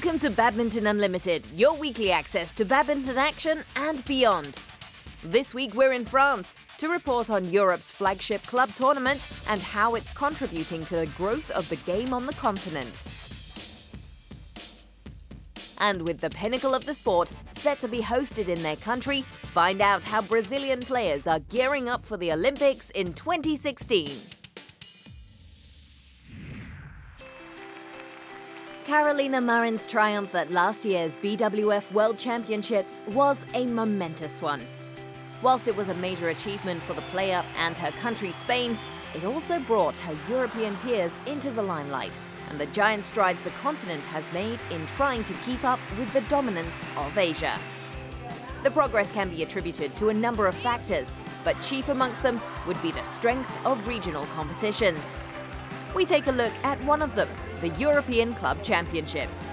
Welcome to Badminton Unlimited, your weekly access to badminton action and beyond. This week we're in France to report on Europe's flagship club tournament and how it's contributing to the growth of the game on the continent. And with the pinnacle of the sport set to be hosted in their country, find out how Brazilian players are gearing up for the Olympics in 2016. Carolina Marin's triumph at last year's BWF World Championships was a momentous one. Whilst it was a major achievement for the player and her country Spain, it also brought her European peers into the limelight and the giant strides the continent has made in trying to keep up with the dominance of Asia. The progress can be attributed to a number of factors, but chief amongst them would be the strength of regional competitions. We take a look at one of them, the European Club Championships.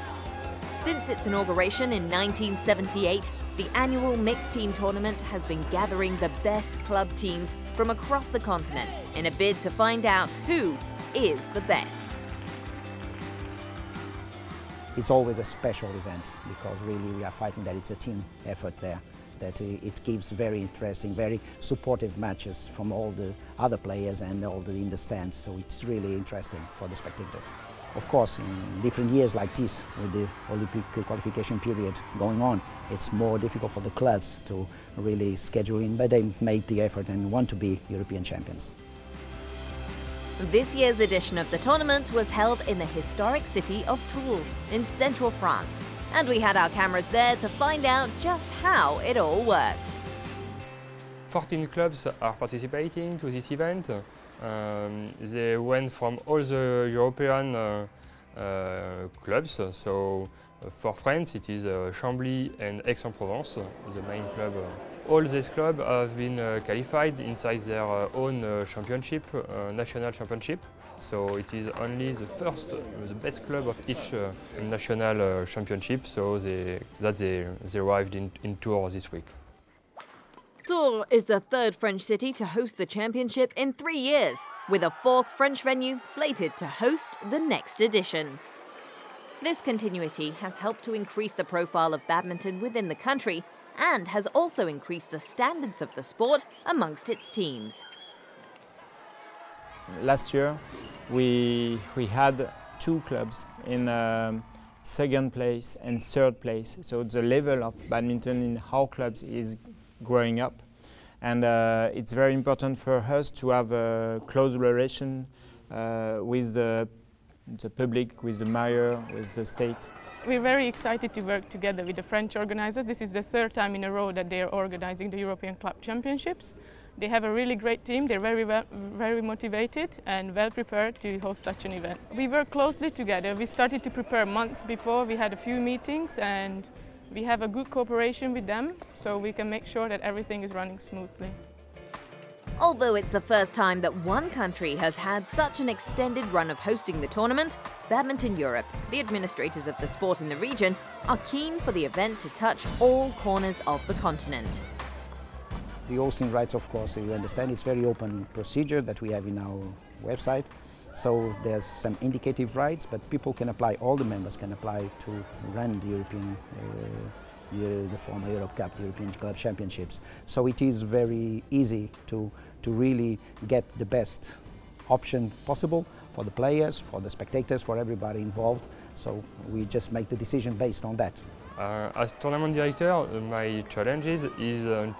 Since its inauguration in 1978, the annual mixed team tournament has been gathering the best club teams from across the continent in a bid to find out who is the best. It's always a special event because really we are fighting that it's a team effort there, that it gives very interesting, very supportive matches from all the other players and all in the stands, so it's really interesting for the spectators. Of course, in different years like this, with the Olympic qualification period going on, it's more difficult for the clubs to really schedule in, but they made the effort and want to be European champions. This year's edition of the tournament was held in the historic city of Tours, in central France, and we had our cameras there to find out just how it all works. 14 clubs are participating to this event. They went from all the European clubs, so for France it is Chambly and Aix-en-Provence, the main club. All these clubs have been qualified inside their own championship, national championship. So it is only the best club of each national championship, so they arrived in Tours this week. Tours is the third French city to host the championship in 3 years, with a fourth French venue slated to host the next edition. This continuity has helped to increase the profile of badminton within the country and has also increased the standards of the sport amongst its teams. Last year we had 2 clubs in second place and third place, so the level of badminton in our clubs is growing up, and it's very important for us to have a close relation with the public, with the mayor, with the state. We're very excited to work together with the French organizers. This is the 3rd time in a row that they are organizing the European Club Championships. They have a really great team, they're very motivated and well prepared to host such an event. We work closely together. We started to prepare months before. We had a few meetings and we have a good cooperation with them, so we can make sure that everything is running smoothly. Although it's the first time that one country has had such an extended run of hosting the tournament, Badminton Europe, the administrators of the sport in the region, are keen for the event to touch all corners of the continent. The hosting rights, of course, you understand, it's very open procedure that we have in our website. So there's some indicative rights, but people can apply, all the members can apply to run the European, the former Europe Cup, the European Club Championships. So it is very easy to really get the best option possible for the players, for the spectators, for everybody involved. So we just make the decision based on that. As tournament director, my challenge is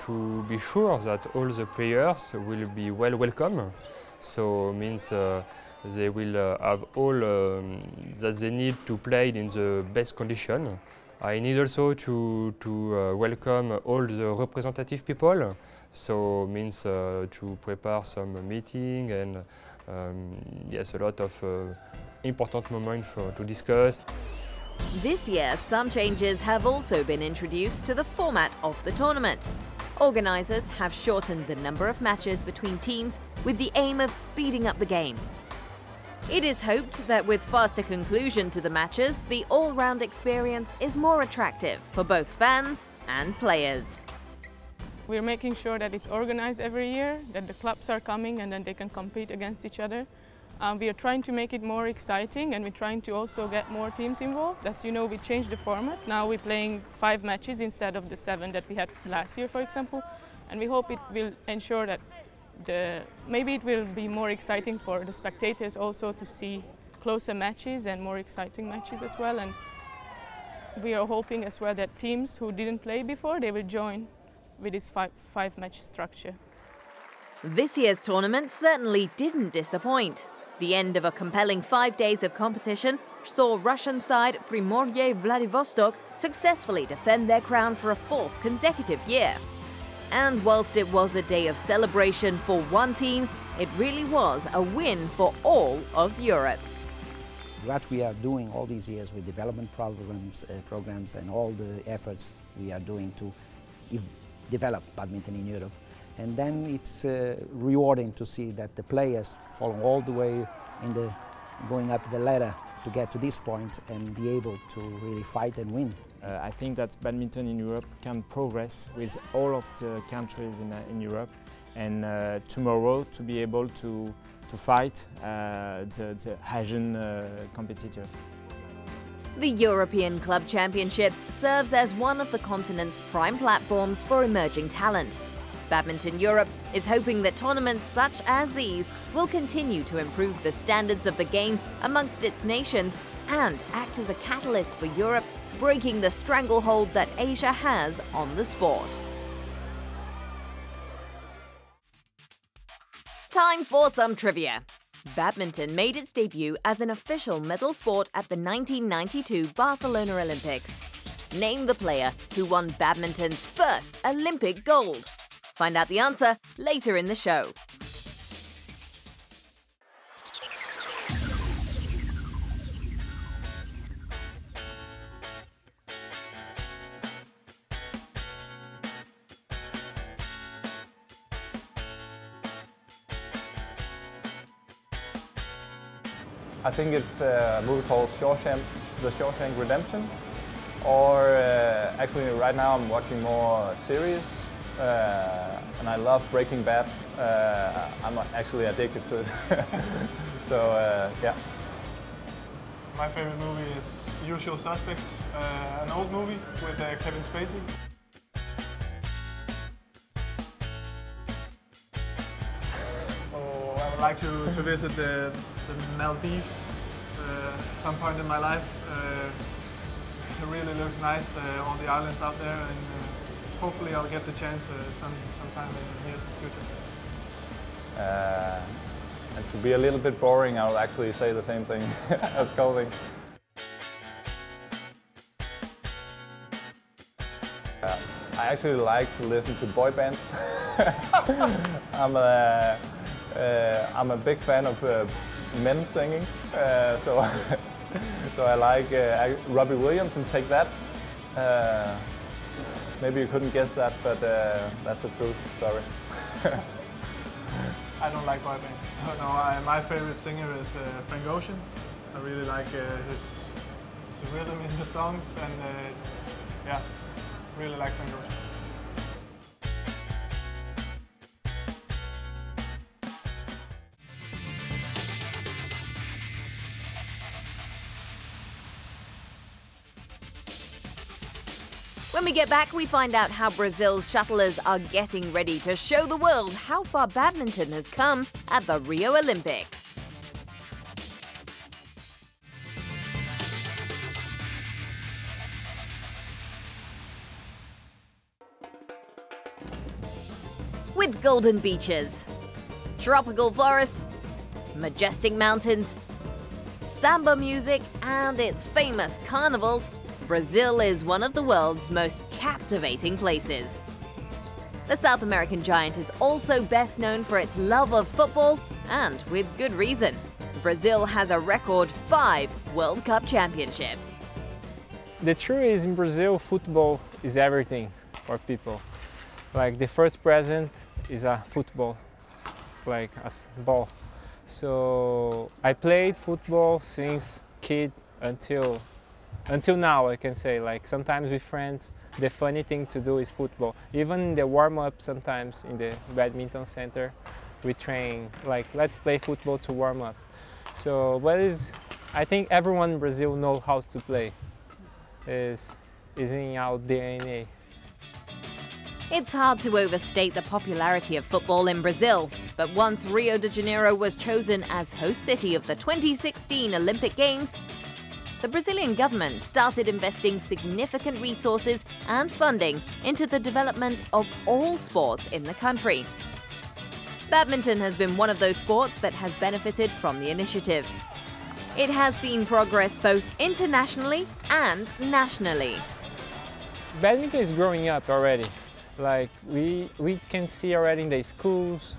to be sure that all the players will be well welcome. So means they will have all that they need to play in the best condition. I need also to welcome all the representative people. So means to prepare some meeting and yes, a lot of important moments to discuss. This year, some changes have also been introduced to the format of the tournament. Organisers have shortened the number of matches between teams with the aim of speeding up the game. It is hoped that with faster conclusion to the matches, the all-round experience is more attractive for both fans and players. We're making sure that it's organized every year, that the clubs are coming and then they can compete against each other. We are trying to make it more exciting, and we're trying to also get more teams involved. As you know, we changed the format. Now we're playing 5 matches instead of the 7 that we had last year, for example. And we hope it will ensure that maybe it will be more exciting for the spectators also to see closer matches and more exciting matches as well. And we are hoping as well that teams who didn't play before, they will join with this five match structure. This year's tournament certainly didn't disappoint. The end of a compelling 5 days of competition saw Russian side Primorye Vladivostok successfully defend their crown for a 4th consecutive year. And whilst it was a day of celebration for one team, it really was a win for all of Europe. What we are doing all these years with development programs and all the efforts we are doing to develop badminton in Europe. And then it's rewarding to see that the players follow all the way going up the ladder to get to this point and be able to really fight and win. I think that badminton in Europe can progress with all of the countries in Europe, and tomorrow to be able to fight the Asian competitor. The European Club Championships serves as one of the continent's prime platforms for emerging talent. Badminton Europe is hoping that tournaments such as these will continue to improve the standards of the game amongst its nations and act as a catalyst for Europe, breaking the stranglehold that Asia has on the sport. Time for some trivia. Badminton made its debut as an official medal sport at the 1992 Barcelona Olympics. Name the player who won badminton's first Olympic gold. Find out the answer later in the show. I think it's a movie called The Shawshank Redemption, or actually right now I'm watching more series, and I love Breaking Bad. I'm actually addicted to it. So yeah. My favorite movie is Usual Suspects, an old movie with Kevin Spacey. Oh, I would like to visit the Maldives some point in my life. It really looks nice, all the islands out there, and hopefully I'll get the chance sometime in the near future. And to be a little bit boring, I'll actually say the same thing as Colvin. I actually like to listen to boy bands. I'm a big fan of men singing, so I like Robbie Williams and Take That. Maybe you couldn't guess that, but that's the truth. Sorry. I don't like boy bands. No, my favorite singer is Frank Ocean. I really like his rhythm in the songs, and yeah, really like Frank Ocean. When we get back, we find out how Brazil's shuttlers are getting ready to show the world how far badminton has come at the Rio Olympics. With golden beaches, tropical forests, majestic mountains, samba music, and its famous carnivals, Brazil is one of the world's most captivating places. The South American giant is also best known for its love of football, and with good reason. Brazil has a record 5 World Cup championships. The truth is, in Brazil, football is everything for people. Like, the first present is a football, like a ball. So I played football since kid until now, I can say. Like, sometimes with friends, the funny thing to do is football. Even in the warm-up, sometimes in the badminton center, we train, like, let's play football to warm up. So, I think everyone in Brazil knows how to play. Is in our DNA. It's hard to overstate the popularity of football in Brazil, but once Rio de Janeiro was chosen as host city of the 2016 Olympic Games, the Brazilian government started investing significant resources and funding into the development of all sports in the country. Badminton has been one of those sports that has benefited from the initiative. It has seen progress both internationally and nationally. Badminton is growing up already. Like we can see already in the schools,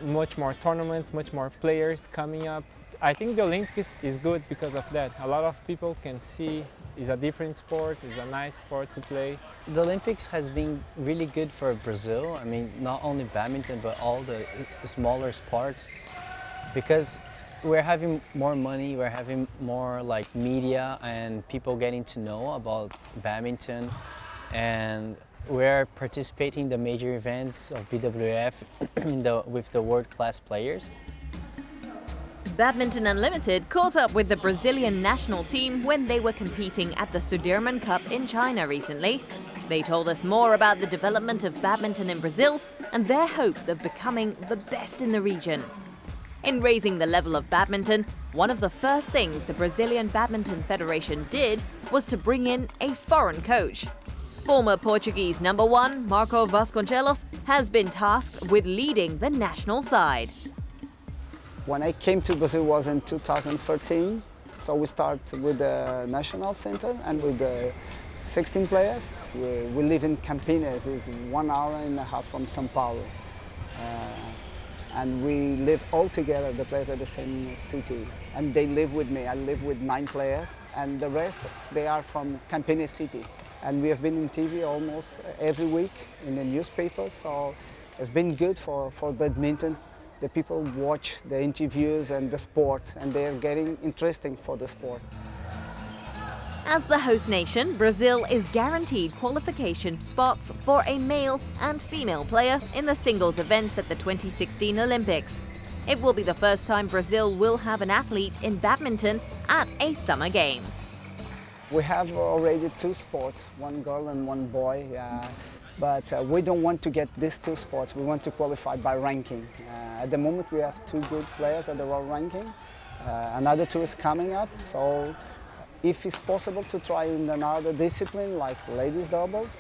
much more tournaments, much more players coming up. I think the Olympics is good because of that. A lot of people can see it's a different sport, it's a nice sport to play. The Olympics has been really good for Brazil. I mean, not only badminton, but all the smaller sports, because we're having more money, we're having more like media and people getting to know about badminton, and we're participating in the major events of BWF with the world-class players. Badminton Unlimited caught up with the Brazilian national team when they were competing at the Sudirman Cup in China recently. They told us more about the development of badminton in Brazil and their hopes of becoming the best in the region. In raising the level of badminton, one of the first things the Brazilian Badminton Federation did was to bring in a foreign coach. Former Portuguese #1 Marco Vasconcelos has been tasked with leading the national side. When I came to Brazil was in 2013, so we started with the national center and with the 16 players. We live in Campinas, it's 1.5 hours from São Paulo. And we live all together, the players at the same city. And they live with me. I live with 9 players, and the rest, they are from Campinas city. And we have been in TV almost every week in the newspapers, so it's been good for badminton. The people watch the interviews and the sport, and they are getting interesting for the sport. As the host nation, Brazil is guaranteed qualification spots for a male and female player in the singles events at the 2016 Olympics. It will be the first time Brazil will have an athlete in badminton at a Summer Games. We have already 2 sports, 1 girl and 1 boy, but we don't want to get these 2 sports. We want to qualify by ranking. At the moment we have 2 good players at the world ranking. Another 2 is coming up, so if it's possible to try in another discipline like ladies doubles,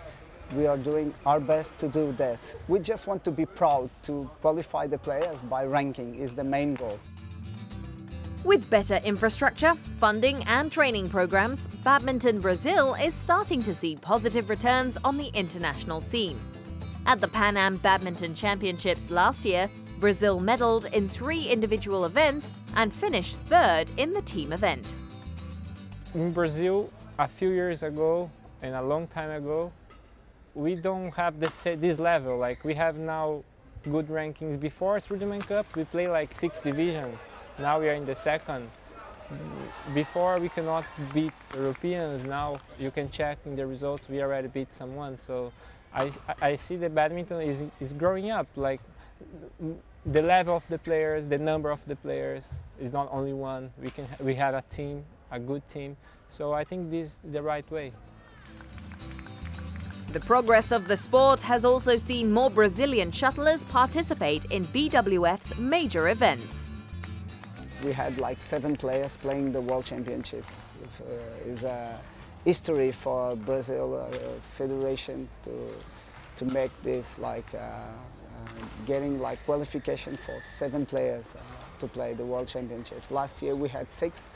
we are doing our best to do that. We just want to be proud to qualify the players by ranking is the main goal. With better infrastructure, funding and training programs, Badminton Brazil is starting to see positive returns on the international scene. At the Pan Am Badminton Championships last year, Brazil medaled in 3 individual events and finished 3rd in the team event. In Brazil, a few years ago and a long time ago, we don't have this level. Like we have now good rankings. Before Sudirman Cup, we play like 6th division. Now we are in the 2nd. Before we cannot beat Europeans. Now you can check in the results. We already beat someone. So I see that badminton is growing up. Like the level of the players, the number of the players is not only one. We have a team, a good team. So I think this is the right way. The progress of the sport has also seen more Brazilian shuttlers participate in BWF's major events. We had like 7 players playing the World Championships. It's a history for Brazil Federation to make this like getting like qualification for 7 players to play the World Championships. Last year we had 6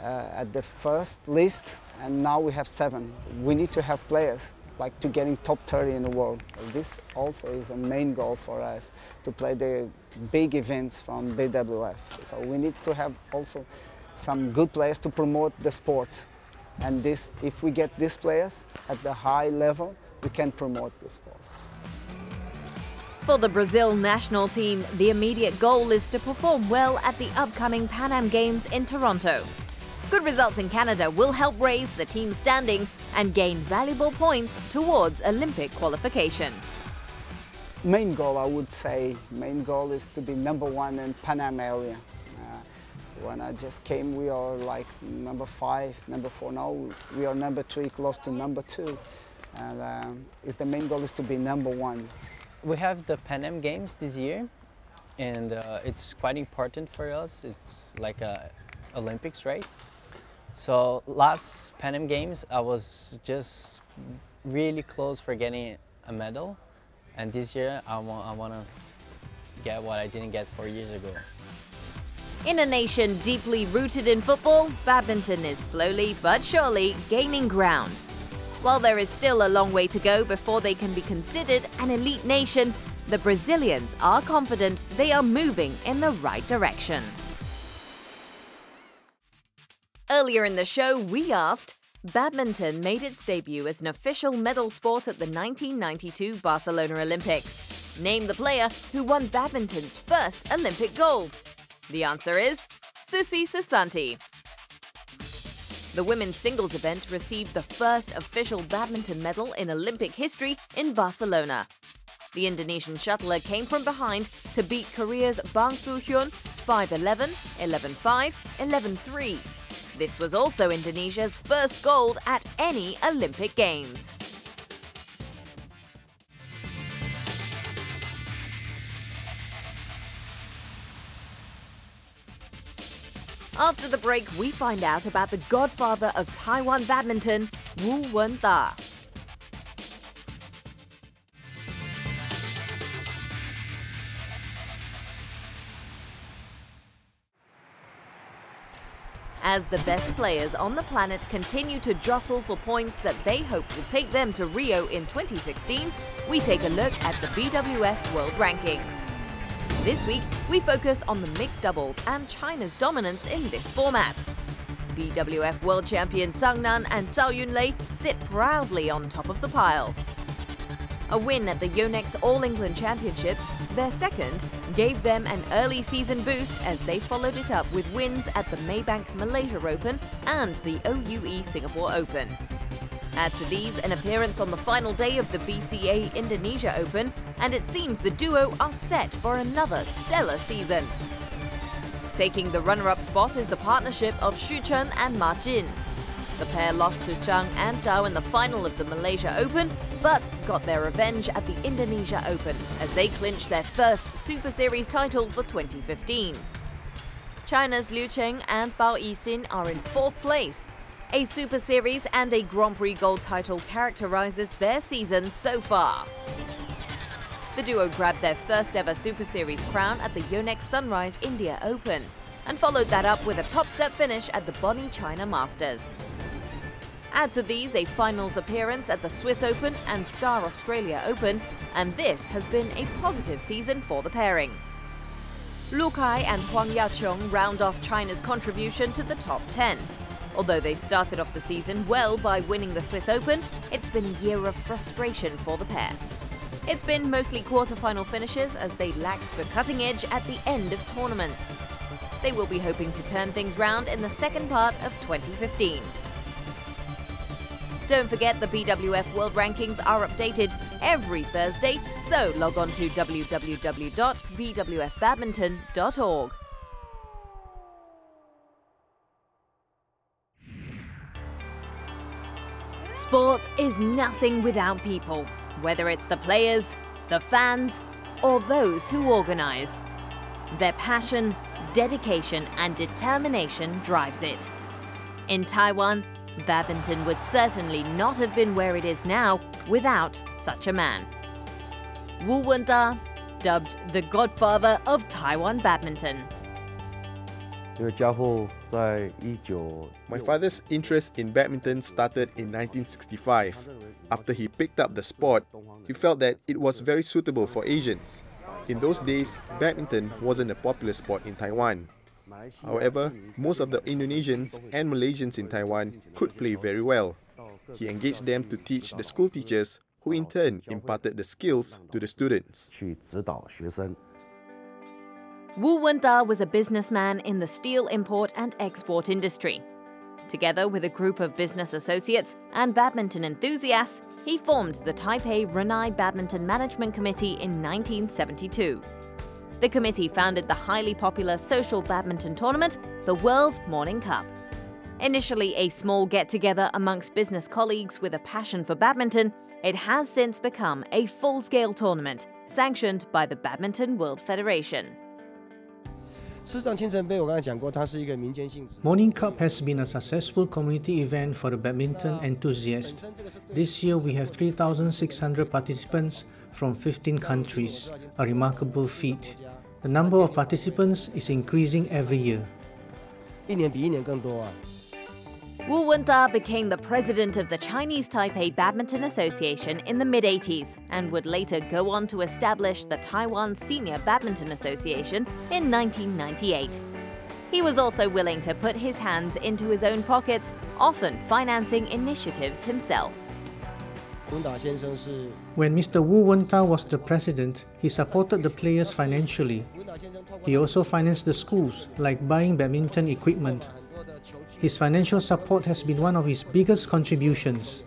at the first list, and now we have 7. We need to have players like to getting top 30 in the world. This also is a main goal for us, to play the big events from BWF. So we need to have also some good players to promote the sport. And this, if we get these players at the high level, we can promote the sport. For the Brazil national team, the immediate goal is to perform well at the upcoming Pan Am Games in Toronto. Good results in Canada will help raise the team's standings and gain valuable points towards Olympic qualification. Main goal, I would say, main goal is to be #1 in Pan Am area. When I just came, we are like number 5, number 4 now. We are number 3, close to number 2. And the main goal is to be number 1. We have the Pan Am Games this year, and it's quite important for us. It's like Olympics, right? So last Pan Am Games, I was just really close for getting a medal, and this year I want to get what I didn't get 4 years ago. In a nation deeply rooted in football, badminton is slowly but surely gaining ground. While there is still a long way to go before they can be considered an elite nation, the Brazilians are confident they are moving in the right direction. Earlier in the show, we asked, badminton made its debut as an official medal sport at the 1992 Barcelona Olympics. Name the player who won badminton's first Olympic gold. The answer is Susi Susanti. The women's singles event received the first official badminton medal in Olympic history in Barcelona. The Indonesian shuttler came from behind to beat Korea's Bang Soo-hyun 5-11, 11-5, 11-3. This was also Indonesia's first gold at any Olympic Games. After the break, we find out about the godfather of Taiwan badminton, Wu Wen-ta. As the best players on the planet continue to jostle for points that they hope will take them to Rio in 2016, we take a look at the BWF World Rankings. This week, we focus on the mixed doubles and China's dominance in this format. BWF World Champion Zhang Nan and Zhao Yunlei sit proudly on top of the pile. A win at the Yonex All England Championships, their second, gave them an early season boost as they followed it up with wins at the Maybank Malaysia Open and the OUE Singapore Open. Add to these an appearance on the final day of the BCA Indonesia Open, and it seems the duo are set for another stellar season. Taking the runner-up spot is the partnership of Xu Chen and Ma Jin. The pair lost to Zhang and Zhao in the final of the Malaysia Open, but got their revenge at the Indonesia Open as they clinched their first Super Series title for 2015. China's Liu Cheng and Bao Yixin are in 4th place. A Super Series and a Grand Prix gold title characterizes their season so far. The duo grabbed their first ever Super Series crown at the Yonex Sunrise India Open and followed that up with a top-step finish at the Bonnie China Masters. Add to these a finals appearance at the Swiss Open and Star Australia Open, and this has been a positive season for the pairing. Lu Kai and Huang Yaqiong round off China's contribution to the top 10. Although they started off the season well by winning the Swiss Open, it's been a year of frustration for the pair. It's been mostly quarter-final finishes as they lacked the cutting edge at the end of tournaments. They will be hoping to turn things round in the second part of 2015. Don't forget the BWF World Rankings are updated every Thursday, so log on to www.bwfbadminton.org. Sport is nothing without people, whether it's the players, the fans, or those who organize. Their passion, dedication, and determination drives it. In Taiwan, badminton would certainly not have been where it is now without such a man. Wu Wen-ta, dubbed the godfather of Taiwan badminton. My father's interest in badminton started in 1965. After he picked up the sport, he felt that it was very suitable for Asians. In those days, badminton wasn't a popular sport in Taiwan. However, most of the Indonesians and Malaysians in Taiwan could play very well. He engaged them to teach the school teachers, who in turn imparted the skills to the students. Wu Wen-ta was a businessman in the steel import and export industry. Together with a group of business associates and badminton enthusiasts, he formed the Taipei Renai Badminton Management Committee in 1972. The committee founded the highly popular social badminton tournament the World Morning Cup. Initially a small get-together amongst business colleagues with a passion for badminton, it has since become a full-scale tournament sanctioned by the Badminton World Federation. Morning Cup has been a successful community event for the badminton enthusiasts. This year we have 3,600 participants from 15 countries, a remarkable feat. The number of participants is increasing every year. Wu Wenta became the president of the Chinese Taipei Badminton Association in the mid-80s and would later go on to establish the Taiwan Senior Badminton Association in 1998. He was also willing to put his hands into his own pockets, often financing initiatives himself. When Mr. Wu Wenta was the president, he supported the players financially. He also financed the schools, like buying badminton equipment. His financial support has been one of his biggest contributions.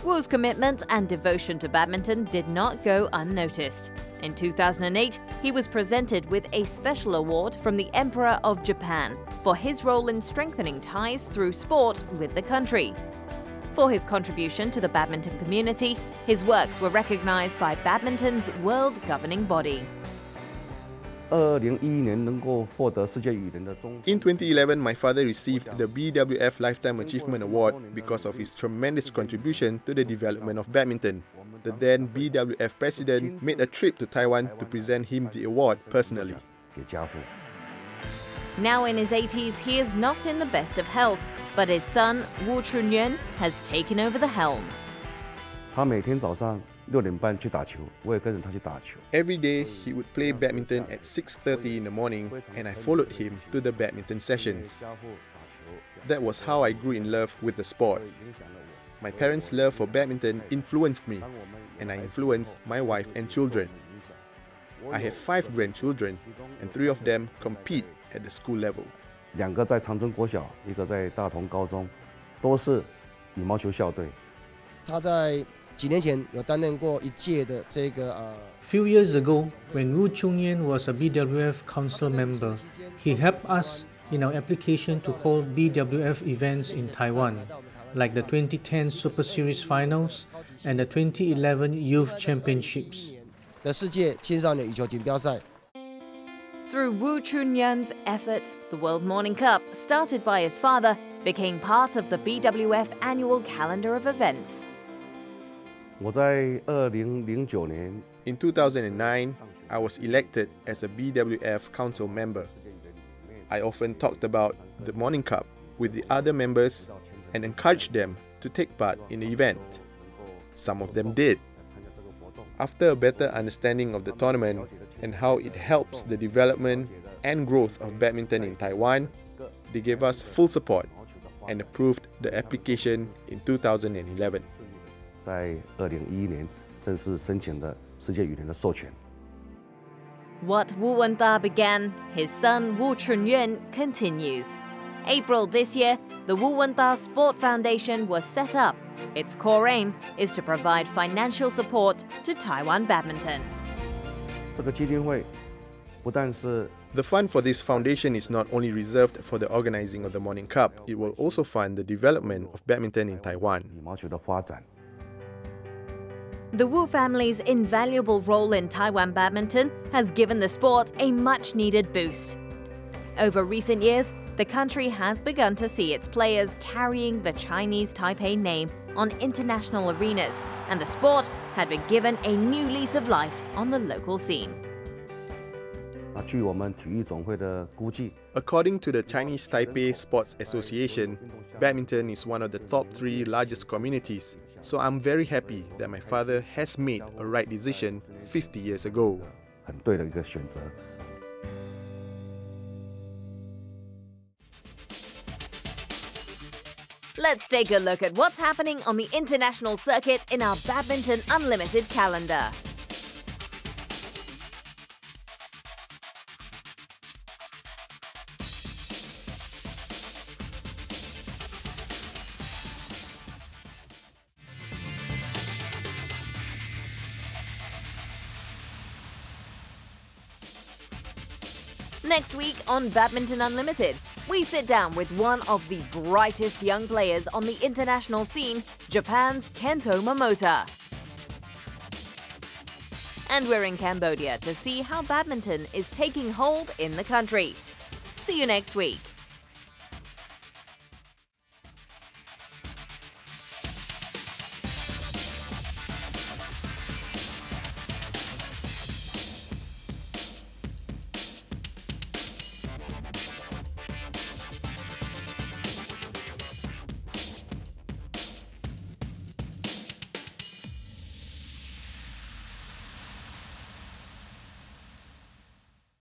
Wu's commitment and devotion to badminton did not go unnoticed. In 2008, he was presented with a special award from the Emperor of Japan for his role in strengthening ties through sport with the country. For his contribution to the badminton community, his works were recognized by badminton's world governing body. In 2011, my father received the BWF Lifetime Achievement Award because of his tremendous contribution to the development of badminton. The then BWF president made a trip to Taiwan to present him the award personally. Now in his 80s, he is not in the best of health, but his son, Wu Chunyuan, has taken over the helm. Every day, he would play badminton at 6:30 in the morning, and I followed him to the badminton sessions. That was how I grew in love with the sport. My parents' love for badminton influenced me, and I influenced my wife and children. I have 5 grandchildren, and 3 of them compete at the school level. 2个在长春国小，一个在大同高中，都是羽毛球校队。他在几年前有担任过1届的这个Few years ago, when Wu Chunyan was a BWF Council member, he helped us in our application to hold BWF events in Taiwan, like the 2010 Superseries Finals and the 2011 Youth Championships. 的世界青少年羽球锦标赛。 Through Wu Chunyan's effort, the World Morning Cup, started by his father, became part of the BWF annual calendar of events. 我在2009年 In 2009, I was elected as a BWF Council member. I often talked about the Morning Cup with the other members and encouraged them to take part in the event. Some of them did. After a better understanding of the tournament and how it helps the development and growth of badminton in Taiwan, they gave us full support and approved the application in 2011. 在2011年正式申请了世界羽联的授权。 What Wu Wenta began, his son Wu Chunyuan continues. April this year, the Wu Wenta Sport Foundation was set up. Its core aim is to provide financial support to Taiwan badminton. 这个基金会不但是 The fund for this foundation is not only reserved for the organizing of the Morning Cup, it will also fund the development of badminton in Taiwan. 羽毛球的发展。 The Wu family's invaluable role in Taiwan badminton has given the sport a much-needed boost. Over recent years, the country has begun to see its players carrying the Chinese Taipei name on international arenas, and the sport had been given a new lease of life on the local scene. 据我们体育总会的估计 According to the Chinese Taipei Sports Association, badminton is one of the top 3 largest communities, so I'm very happy that my father has made a right decision 50 years ago. 很对的一个选择。 Let's take a look at what's happening on the international circuit in our Badminton Unlimited calendar. Next week on Badminton Unlimited, we sit down with one of the brightest young players on the international scene, Japan's Kento Momota. And we're in Cambodia to see how badminton is taking hold in the country. See you next week.